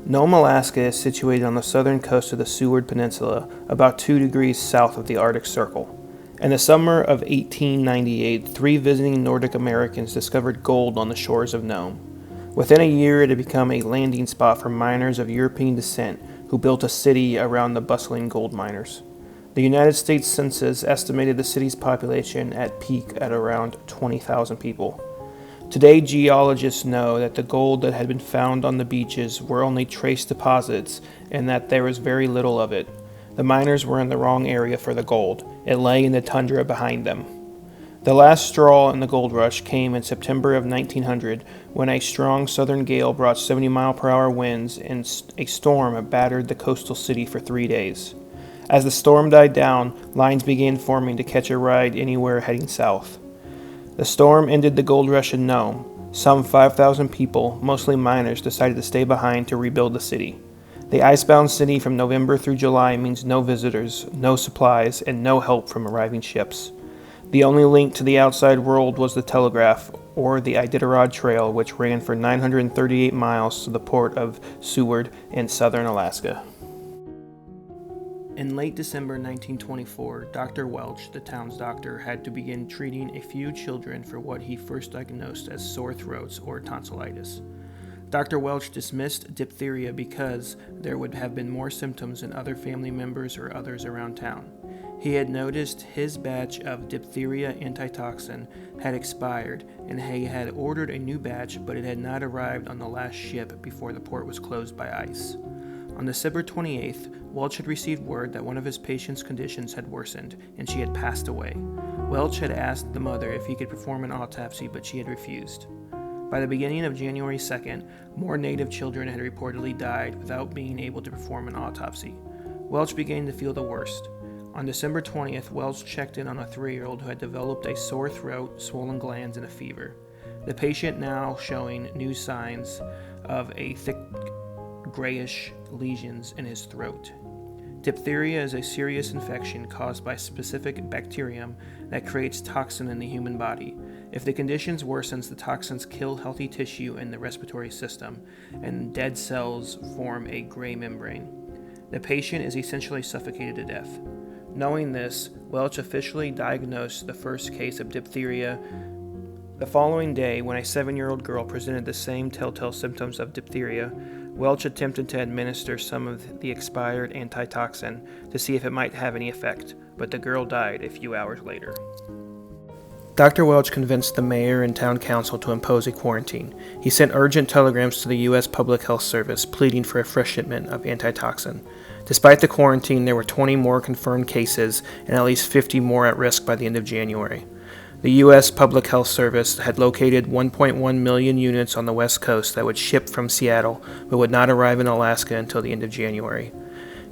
Nome, Alaska is situated on the southern coast of the Seward Peninsula, about 2 degrees south of the Arctic Circle. In the summer of 1898, 3 visiting Nordic Americans discovered gold on the shores of Nome. Within a year, it had become a landing spot for miners of European descent who built a city around the bustling gold miners. The United States Census estimated the city's population at peak at around 20,000 people. Today, geologists know that the gold that had been found on the beaches were only trace deposits and that there was very little of it. The miners were in the wrong area for the gold. It lay in the tundra behind them. The last straw in the gold rush came in September of 1900 when a strong southern gale brought 70-mile-per-hour winds and a storm battered the coastal city for 3 days. As the storm died down, lines began forming to catch a ride anywhere heading south. The storm ended the gold rush in Nome. Some 5,000 people, mostly miners, decided to stay behind to rebuild the city. The icebound city from November through July means no visitors, no supplies, and no help from arriving ships. The only link to the outside world was the telegraph, or the Iditarod Trail, which ran for 938 miles to the port of Seward in southern Alaska. In late December 1924, Dr. Welch, the town's doctor, had to begin treating a few children for what he first diagnosed as sore throats or tonsillitis. Dr. Welch dismissed diphtheria because there would have been more symptoms in other family members or others around town. He had noticed his batch of diphtheria antitoxin had expired, and he had ordered a new batch, but it had not arrived on the last ship before the port was closed by ice. On December 28th, Welch had received word that one of his patient's conditions had worsened, and she had passed away. Welch had asked the mother if he could perform an autopsy, but she had refused. By the beginning of January 2nd, more native children had reportedly died without being able to perform an autopsy. Welch began to feel the worst. On December 20th, Welch checked in on a 3-year-old who had developed a sore throat, swollen glands, and a fever. The patient now showing new signs of a thick grayish lesions in his throat. Diphtheria is a serious infection caused by a specific bacterium that creates toxin in the human body. If the conditions worsens, the toxins kill healthy tissue in the respiratory system, and dead cells form a gray membrane. The patient is essentially suffocated to death. Knowing this, Welch officially diagnosed the first case of diphtheria the following day when a 7-year-old girl presented the same telltale symptoms of diphtheria. Welch attempted to administer some of the expired antitoxin to see if it might have any effect, but the girl died a few hours later. Dr. Welch convinced the mayor and town council to impose a quarantine. He sent urgent telegrams to the U.S. Public Health Service pleading for a fresh shipment of antitoxin. Despite the quarantine, there were 20 more confirmed cases and at least 50 more at risk by the end of January. The U.S. Public Health Service had located 1.1 million units on the West Coast that would ship from Seattle but would not arrive in Alaska until the end of January.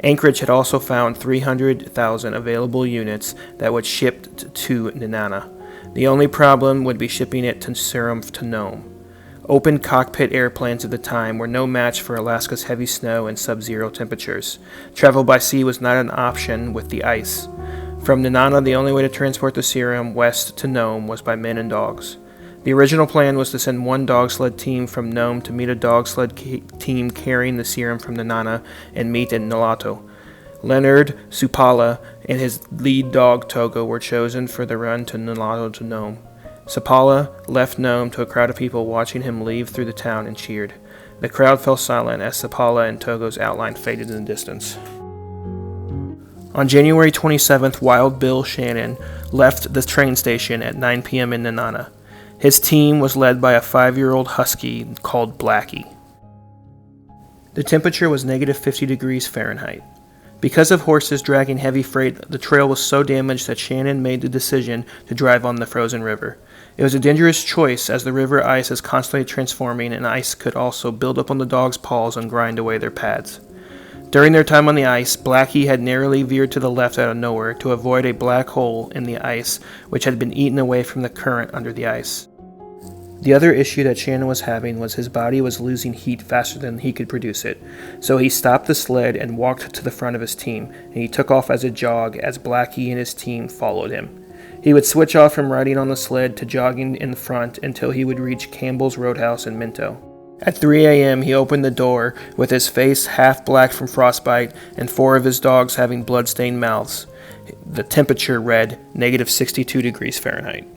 Anchorage had also found 300,000 available units that would ship to Nenana. The only problem would be shipping it to Serum to Nome. Open cockpit airplanes at the time were no match for Alaska's heavy snow and sub-zero temperatures. Travel by sea was not an option with the ice. From Nenana, the only way to transport the serum west to Nome was by men and dogs. The original plan was to send one dog sled team from Nome to meet a dog sled team carrying the serum from Nenana and meet in Nulato. Leonard Supala and his lead dog Togo were chosen for the run to Nulato to Nome. Supala left Nome to a crowd of people watching him leave through the town and cheered. The crowd fell silent as Supala and Togo's outline faded in the distance. On January 27th, Wild Bill Shannon left the train station at 9 p.m. in Nenana. His team was led by a 5-year-old husky called Blackie. The temperature was negative 50 degrees Fahrenheit. Because of horses dragging heavy freight, the trail was so damaged that Shannon made the decision to drive on the frozen river. It was a dangerous choice as the river ice is constantly transforming and ice could also build up on the dogs' paws and grind away their pads. During their time on the ice, Blackie had narrowly veered to the left out of nowhere to avoid a black hole in the ice which had been eaten away from the current under the ice. The other issue that Shannon was having was his body was losing heat faster than he could produce it, so he stopped the sled and walked to the front of his team, and he took off as a jog as Blackie and his team followed him. He would switch off from riding on the sled to jogging in front until he would reach Campbell's Roadhouse in Minto. At 3 a.m., he opened the door with his face half black from frostbite and 4 of his dogs having blood-stained mouths. The temperature read -62 degrees Fahrenheit.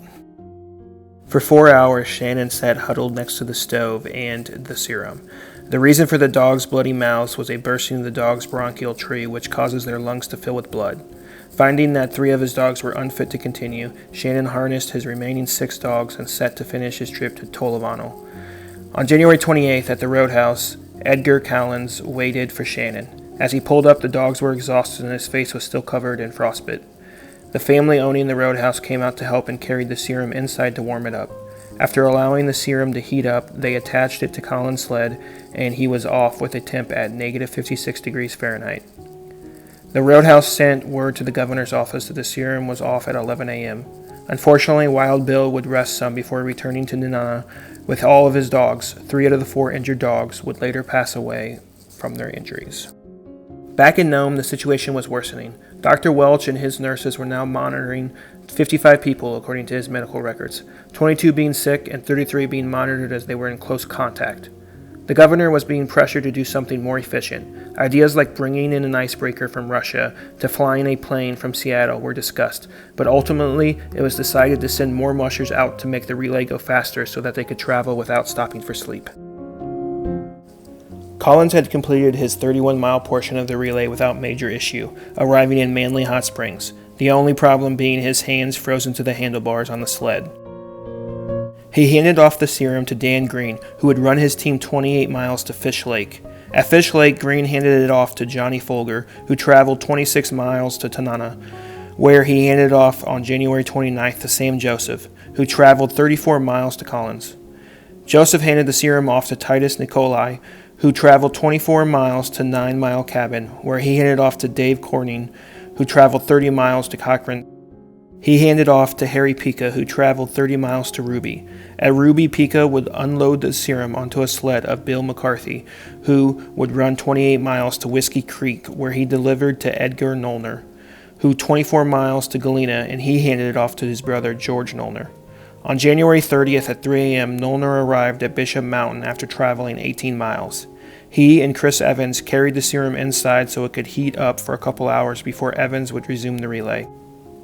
For 4 hours, Shannon sat huddled next to the stove and the serum. The reason for the dogs' bloody mouths was a bursting of the dog's bronchial tree, which causes their lungs to fill with blood. Finding that 3 of his dogs were unfit to continue, Shannon harnessed his remaining 6 dogs and set to finish his trip to Tolovano. On January 28th at the roadhouse, Edgar Callens waited for Shannon. As he pulled up, the dogs were exhausted and his face was still covered in frostbite. The family owning the roadhouse came out to help and carried the serum inside to warm it up. After allowing the serum to heat up, they attached it to Collins' sled, and he was off with a temp at -56 degrees Fahrenheit. The roadhouse sent word to the governor's office that the serum was off at 11 a.m. Unfortunately, Wild Bill would rest some before returning to Nenana with all of his dogs. 3 out of the 4 injured dogs would later pass away from their injuries. Back in Nome, the situation was worsening. Dr. Welch and his nurses were now monitoring 55 people, according to his medical records, 22 being sick and 33 being monitored as they were in close contact. The governor was being pressured to do something more efficient. Ideas like bringing in an icebreaker from Russia to flying a plane from Seattle were discussed, but ultimately it was decided to send more mushers out to make the relay go faster so that they could travel without stopping for sleep. Collins had completed his 31-mile portion of the relay without major issue, arriving in Manly Hot Springs, the only problem being his hands frozen to the handlebars on the sled. He handed off the serum to Dan Green, who would run his team 28 miles to Fish Lake. At Fish Lake, Green handed it off to Johnny Folger, who traveled 26 miles to Tanana, where he handed off on January 29th to Sam Joseph, who traveled 34 miles to Collins. Joseph handed the serum off to Titus Nicolai, who traveled 24 miles to 9 Mile Cabin, where he handed off to Dave Corning, who traveled 30 miles to Cochrane. He handed off to Harry Pica, who traveled 30 miles to Ruby. At Ruby, Pica would unload the serum onto a sled of Bill McCarthy, who would run 28 miles to Whiskey Creek, where he delivered to Edgar Nollner, who 24 miles to Galena, and he handed it off to his brother George Nollner. On January 30th at 3 a.m., Nollner arrived at Bishop Mountain after traveling 18 miles. He and Chris Evans carried the serum inside so it could heat up for a couple hours before Evans would resume the relay.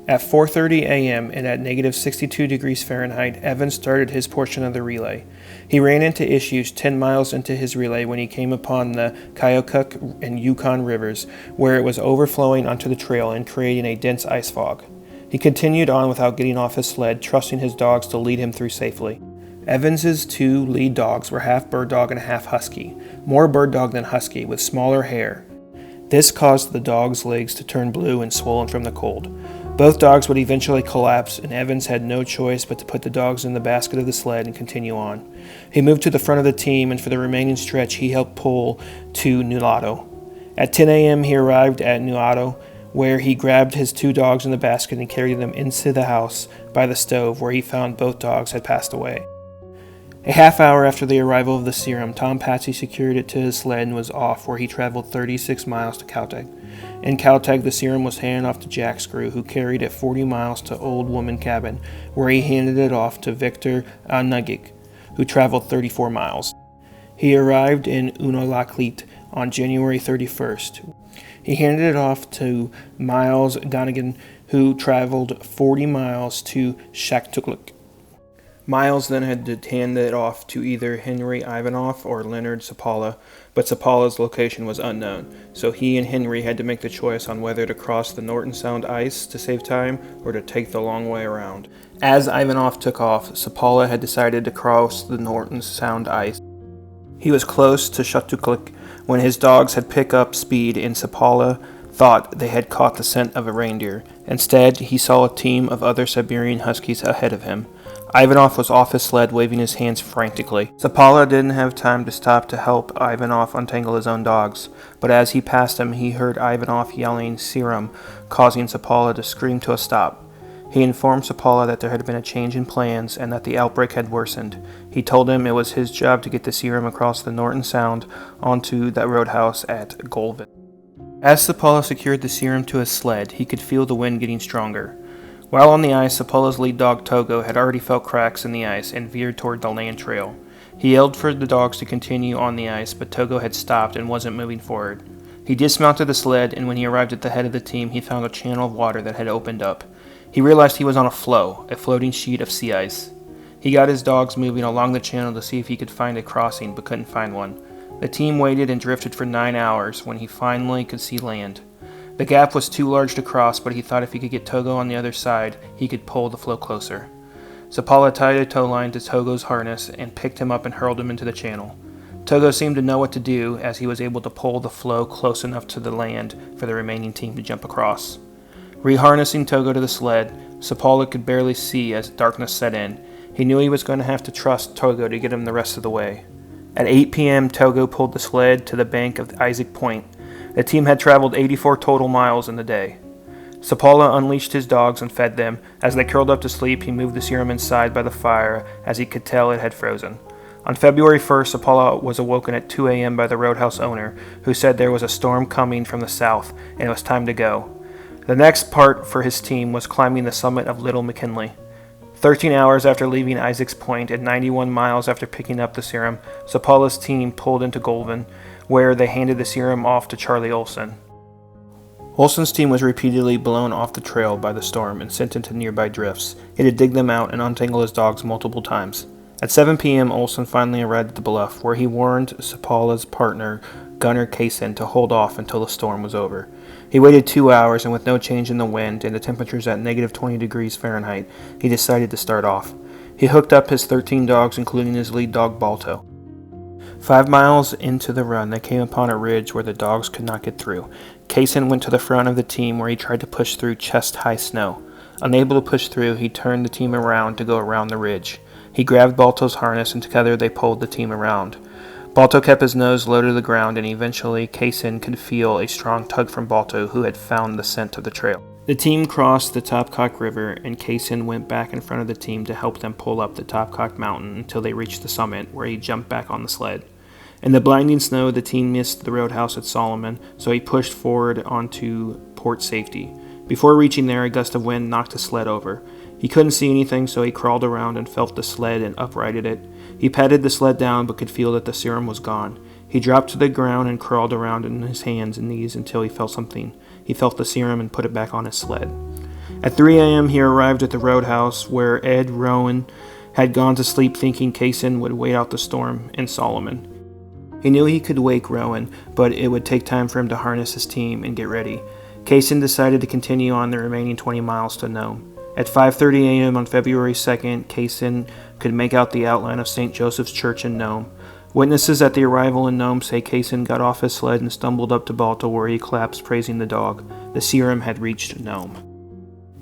At 4:30 a.m. and at -62 degrees Fahrenheit, Evans started his portion of the relay. He ran into issues 10 miles into his relay when he came upon the Kyokuck and Yukon rivers, where it was overflowing onto the trail and creating a dense ice fog. He continued on without getting off his sled, trusting his dogs to lead him through safely. Evans's 2 lead dogs were half bird dog and half husky, more bird dog than husky, with smaller hair. This caused the dogs' legs to turn blue and swollen from the cold. Both dogs would eventually collapse, and Evans had no choice but to put the dogs in the basket of the sled and continue on. He moved to the front of the team, and for the remaining stretch, he helped pull to Nulato. At 10 a.m., he arrived at Nulato, where he grabbed his 2 dogs in the basket and carried them into the house by the stove, where he found both dogs had passed away. A half hour after the arrival of the serum, Tom Patsy secured it to his sled and was off, where he traveled 36 miles to Caltech. In Caltech, the serum was handed off to Jack Screw, who carried it 40 miles to Old Woman Cabin, where he handed it off to Victor Nugik, who traveled 34 miles. He arrived in Unalakleet on January 31st. He handed it off to Miles Gonigan, who traveled 40 miles to Shaktoolik. Miles then had to hand it off to either Henry Ivanoff or Leonard Sapala, but Sapala's location was unknown, so he and Henry had to make the choice on whether to cross the Norton Sound ice to save time or to take the long way around. As Ivanoff took off, Sapala had decided to cross the Norton Sound ice. He was close to Shaktoolik when his dogs had picked up speed, and Sapala thought they had caught the scent of a reindeer. Instead, he saw a team of other Siberian Huskies ahead of him. Ivanov was off his sled, waving his hands frantically. Sapala didn't have time to stop to help Ivanov untangle his own dogs, but as he passed him, he heard Ivanov yelling "Serum," causing Sapala to scream to a stop. He informed Sapala that there had been a change in plans and that the outbreak had worsened. He told him it was his job to get the serum across the Norton Sound onto that roadhouse at Golvin. As Sapala secured the serum to his sled, he could feel the wind getting stronger. While on the ice, Sapala's lead dog Togo had already felt cracks in the ice and veered toward the land trail. He yelled for the dogs to continue on the ice, but Togo had stopped and wasn't moving forward. He dismounted the sled, and when he arrived at the head of the team, he found a channel of water that had opened up. He realized he was on a floe, a floating sheet of sea ice. He got his dogs moving along the channel to see if he could find a crossing, but couldn't find one. The team waited and drifted for 9 hours when he finally could see land. The gap was too large to cross, but he thought if he could get Togo on the other side, he could pull the floe closer. Sapala tied a tow line to Togo's harness and picked him up and hurled him into the channel. Togo seemed to know what to do, as he was able to pull the floe close enough to the land for the remaining team to jump across. Reharnessing Togo to the sled, Sapala could barely see as darkness set in. He knew he was going to have to trust Togo to get him the rest of the way. At 8 p.m., Togo pulled the sled to the bank of Isaac Point. The team had traveled 84 total miles in the day. Sapala unleashed his dogs and fed them. As they curled up to sleep, he moved the Serum inside by the fire, as he could tell it had frozen. On February 1st, Sapala was awoken at 2 a.m. by the roadhouse owner, who said there was a storm coming from the south, and it was time to go. The next part for his team was climbing the summit of Little McKinley. 13 hours after leaving Isaac's Point and 91 miles after picking up the Serum, Sapala's team pulled into Goulven, where they handed the Serum off to Charlie Olson. Olson's team was repeatedly blown off the trail by the storm and sent into nearby drifts. He had to dig them out and untangle his dogs multiple times. At 7 p.m., Olson finally arrived at the bluff, where he warned Sapala's partner, Gunnar Kaysen, to hold off until the storm was over. He waited 2 hours, and with no change in the wind and the temperatures at negative 20 degrees Fahrenheit, he decided to start off. He hooked up his 13 dogs, including his lead dog, Balto. 5 miles into the run, they came upon a ridge where the dogs could not get through. Kaysen went to the front of the team, where he tried to push through chest-high snow. Unable to push through, he turned the team around to go around the ridge. He grabbed Balto's harness, and together they pulled the team around. Balto kept his nose low to the ground, and eventually Kaysen could feel a strong tug from Balto, who had found the scent of the trail. The team crossed the Topcock River, and Kaysen went back in front of the team to help them pull up the Topcock Mountain until they reached the summit, where he jumped back on the sled. In the blinding snow, the team missed the roadhouse at Solomon, so he pushed forward onto port safety. Before reaching there, a gust of wind knocked the sled over. He couldn't see anything, so he crawled around and felt the sled and uprighted it. He patted the sled down, but could feel that the Serum was gone. He dropped to the ground and crawled around on his hands and knees until he felt something. He felt the Serum and put it back on his sled. At 3 a.m., he arrived at the roadhouse, where Ed Rowan had gone to sleep, thinking Kaysen would wait out the storm in Solomon. He knew he could wake Rowan, but it would take time for him to harness his team and get ready. Kaysen decided to continue on the remaining 20 miles to Nome. At 5:30 a.m. on February 2nd, Kaysen could make out the outline of St. Joseph's Church in Nome. Witnesses at the arrival in Nome say Kaysen got off his sled and stumbled up to Balto, where he collapsed, praising the dog. The Serum had reached Nome.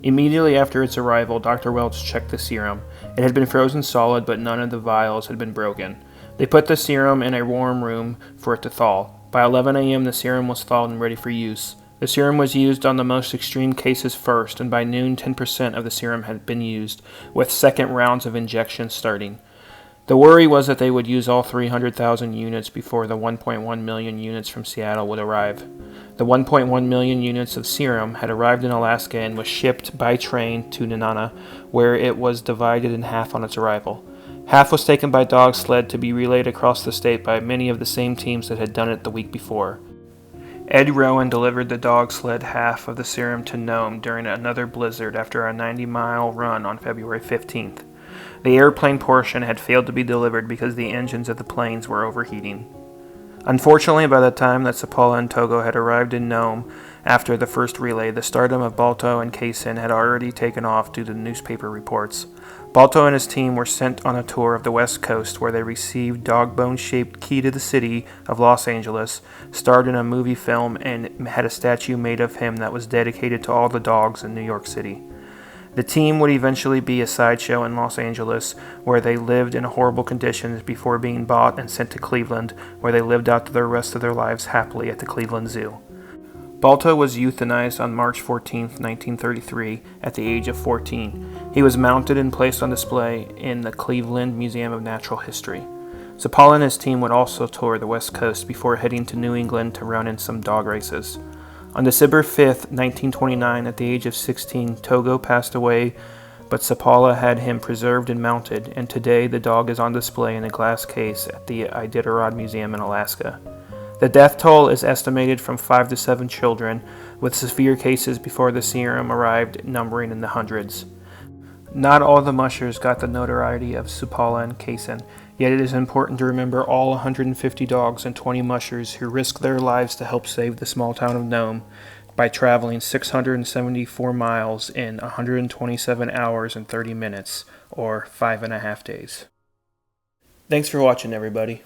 Immediately after its arrival, Dr. Welch checked the Serum. It had been frozen solid, but none of the vials had been broken. They put the Serum in a warm room for it to thaw. By 11 a.m., the Serum was thawed and ready for use. The Serum was used on the most extreme cases first, and by noon 10% of the Serum had been used, with second rounds of injections starting. The worry was that they would use all 300,000 units before the 1.1 million units from Seattle would arrive. The 1.1 million units of Serum had arrived in Alaska and was shipped by train to Nenana, where it was divided in half on its arrival. Half was taken by dog sled to be relayed across the state by many of the same teams that had done it the week before. Ed Rowan delivered the dog sled half of the Serum to Nome during another blizzard after a 90-mile run on February 15th. The airplane portion had failed to be delivered because the engines of the planes were overheating. Unfortunately, by the time that Sapala and Togo had arrived in Nome after the first relay, the stardom of Balto and Kaysen had already taken off due to newspaper reports. Balto and his team were sent on a tour of the West Coast, where they received dog-bone-shaped key to the city of Los Angeles, starred in a movie film, and had a statue made of him that was dedicated to all the dogs in New York City. The team would eventually be a sideshow in Los Angeles, where they lived in horrible conditions before being bought and sent to Cleveland, where they lived out the rest of their lives happily at the Cleveland Zoo. Balto was euthanized on March 14, 1933, at the age of 14. He was mounted and placed on display in the Cleveland Museum of Natural History. Sapala and his team would also tour the West Coast before heading to New England to run in some dog races. On December 5, 1929, at the age of 16, Togo passed away but Sapala had him preserved and mounted, and today the dog is on display in a glass case at the Iditarod Museum in Alaska. The death toll is estimated from 5 to 7 children, with severe cases before the serum arrived numbering in the hundreds. Not all the mushers got the notoriety of Supala and Kaysen, yet it is important to remember all 150 dogs and 20 mushers who risked their lives to help save the small town of Nome by traveling 674 miles in 127 hours and 30 minutes, or 5.5 days. Thanks for watching, everybody.